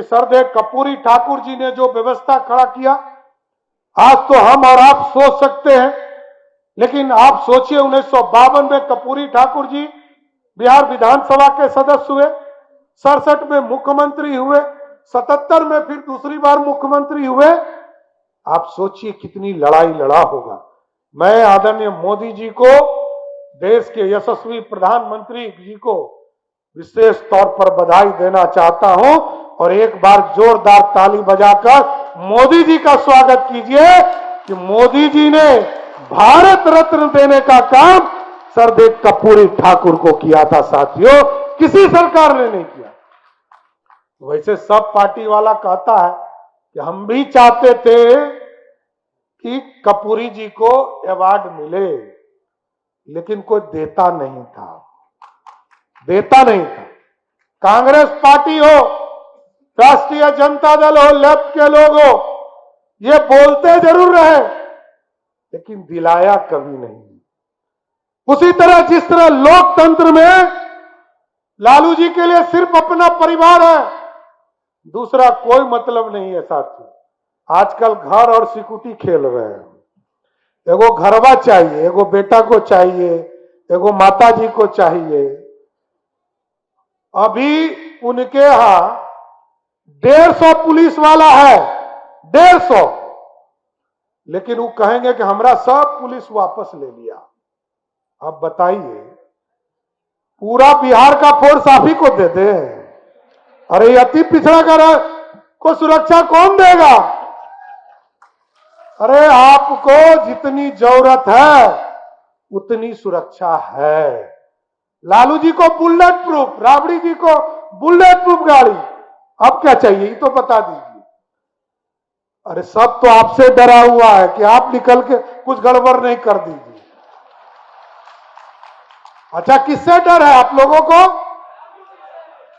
सरदेव कर्पूरी ठाकुर जी ने जो व्यवस्था खड़ा किया, आज तो हम और आप सोच सकते हैं, लेकिन आप सोचिए 1952 में कर्पूरी ठाकुर जी बिहार विधानसभा के सदस्य हुए, 67 में मुख्यमंत्री हुए, 77 में फिर दूसरी बार मुख्यमंत्री हुए। आप सोचिए कितनी लड़ाई लड़ा होगा। मैं आदरणीय मोदी जी को, देश के यशस्वी प्रधानमंत्री जी को विशेष तौर पर बधाई देना चाहता हूं और एक बार जोरदार ताली बजाकर मोदी जी का स्वागत कीजिए कि मोदी जी ने भारत रत्न देने का काम सरदेव कर्पूरी ठाकुर को किया था। साथियों, किसी सरकार ने नहीं किया। वैसे सब पार्टी वाला कहता है कि हम भी चाहते थे कि कर्पूरी जी को अवार्ड मिले, लेकिन कोई देता नहीं था, देता नहीं था। कांग्रेस पार्टी हो, राष्ट्रीय जनता दल हो, लेफ्ट के लोग हो, ये बोलते जरूर रहे लेकिन दिलाया कभी नहीं। उसी तरह जिस तरह लोकतंत्र में लालू जी के लिए सिर्फ अपना परिवार है, दूसरा कोई मतलब नहीं है। साथियों, आजकल घर और सिक्योरिटी खेल रहे हैं। एगो घरवा चाहिए, एगो बेटा को चाहिए, एगो माता जी को चाहिए। अभी उनके यहां 150 पुलिस वाला है, 150, लेकिन वो कहेंगे कि हमरा सब पुलिस वापस ले लिया। अब बताइए, पूरा बिहार का फोर्स आप ही को दे दे? अरे अति पिछड़ा कर को सुरक्षा कौन देगा? अरे आपको जितनी जरूरत है उतनी सुरक्षा है। लालू जी को बुलेट प्रूफ, राबड़ी जी को बुलेट प्रूफ गाड़ी, अब क्या चाहिए ये तो बता दीजिए। अरे सब तो आपसे डरा हुआ है कि आप निकल के कुछ गड़बड़ नहीं कर दीजिए। अच्छा, किससे डर है आप लोगों को?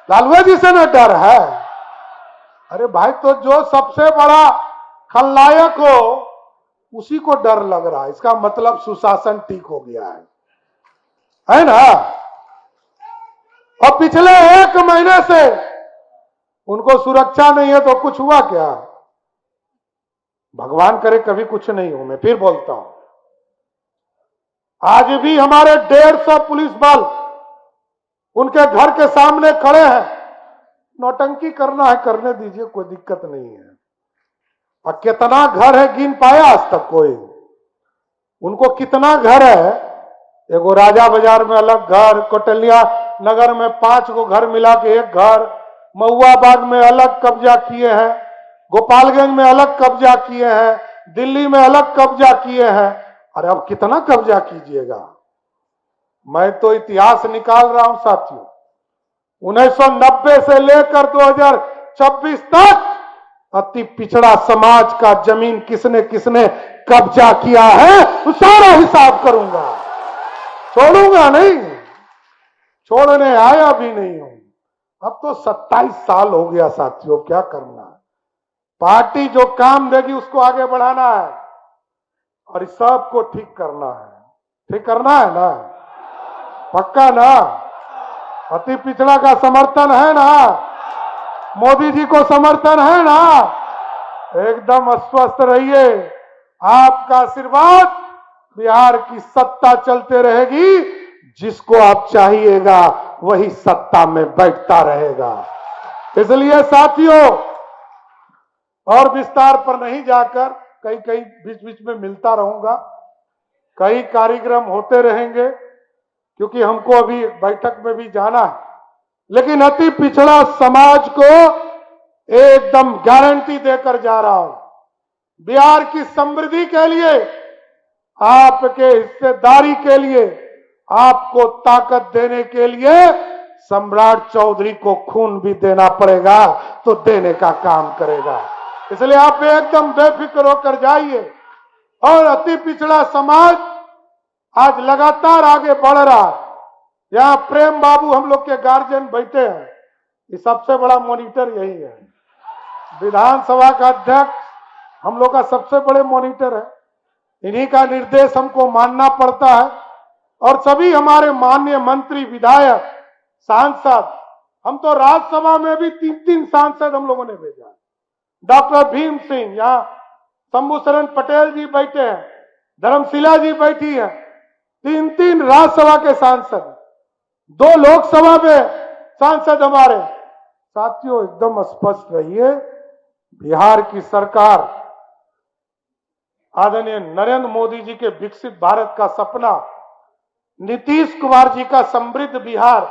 लालू जी से न डर है? अरे भाई, तो जो सबसे बड़ा खलनायक हो उसी को डर लग रहा है, इसका मतलब सुशासन ठीक हो गया है ना? और पिछले 1 महीने से उनको सुरक्षा नहीं है तो कुछ हुआ क्या? भगवान करे कभी कुछ नहीं हो। मैं फिर बोलता हूं, आज भी हमारे 150 पुलिस बल उनके घर के सामने खड़े हैं। नौटंकी करना है करने दीजिए, कोई दिक्कत नहीं है। और कितना घर है गिन पाया आज तक कोई? उनको कितना घर है? एगो राजा बाजार में अलग घर, कोटलिया नगर में 5 गो घर मिला के एक घर, महुआ बाग में अलग कब्जा किए हैं, गोपालगंज में अलग कब्जा किए हैं, दिल्ली में अलग कब्जा किए हैं। अरे अब कितना कब्जा कीजिएगा? मैं तो इतिहास निकाल रहा हूं साथियों, 1990 से लेकर 2026 तक अति पिछड़ा समाज का जमीन किसने किसने कब्जा किया है, तो सारा हिसाब करूंगा, छोड़ूंगा नहीं, छोड़ने आया भी नहीं हूं। अब तो 27 साल हो गया साथियों, क्या करना है? पार्टी जो काम देगी उसको आगे बढ़ाना है और इस सब को ठीक करना है। ठीक करना है ना? पक्का ना? अति पिछड़ा का समर्थन है ना? मोदी जी को समर्थन है ना? एकदम अस्वस्थ रहिए, आपका आशीर्वाद, बिहार की सत्ता चलते रहेगी। जिसको आप चाहिएगा वही सत्ता में बैठता रहेगा। इसलिए साथियों, और विस्तार पर नहीं जाकर, कई कई बीच बीच में मिलता रहूंगा, कई कार्यक्रम होते रहेंगे क्योंकि हमको अभी बैठक में भी जाना है। लेकिन अति पिछड़ा समाज को एकदम गारंटी देकर जा रहा हूं, बिहार की समृद्धि के लिए, आपके हिस्सेदारी के लिए, आपको ताकत देने के लिए सम्राट चौधरी को खून भी देना पड़ेगा तो देने का काम करेगा। इसलिए आप एकदम बेफिक्र होकर जाइए। और अति पिछड़ा समाज आज लगातार आगे बढ़ रहा है। यहां प्रेम बाबू हम लोग के गार्जियन बैठे हैं, ये सबसे बड़ा मॉनिटर यही है। विधानसभा का अध्यक्ष हम लोग का सबसे बड़े मॉनिटर है, इन्हीं का निर्देश हमको मानना पड़ता है। और सभी हमारे माननीय मंत्री, विधायक, सांसद हम तो राज्यसभा में भी 3-3 सांसद हम लोगों ने भेजा। डॉक्टर भीम सिंह, यहाँ शंभू शरण पटेल जी बैठे हैं, धर्मशिला जी बैठी है, 3-3 राज्यसभा के सांसद, 2 लोकसभा में सांसद हमारे। साथियों, एकदम स्पष्ट रहिए, बिहार की सरकार आदरणीय नरेंद्र मोदी जी के विकसित भारत का सपना, नीतीश कुमार जी का समृद्ध बिहार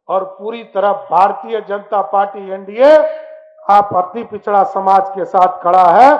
और पूरी तरह भारतीय जनता पार्टी एनडीए आप अति पिछड़ा समाज के साथ खड़ा है।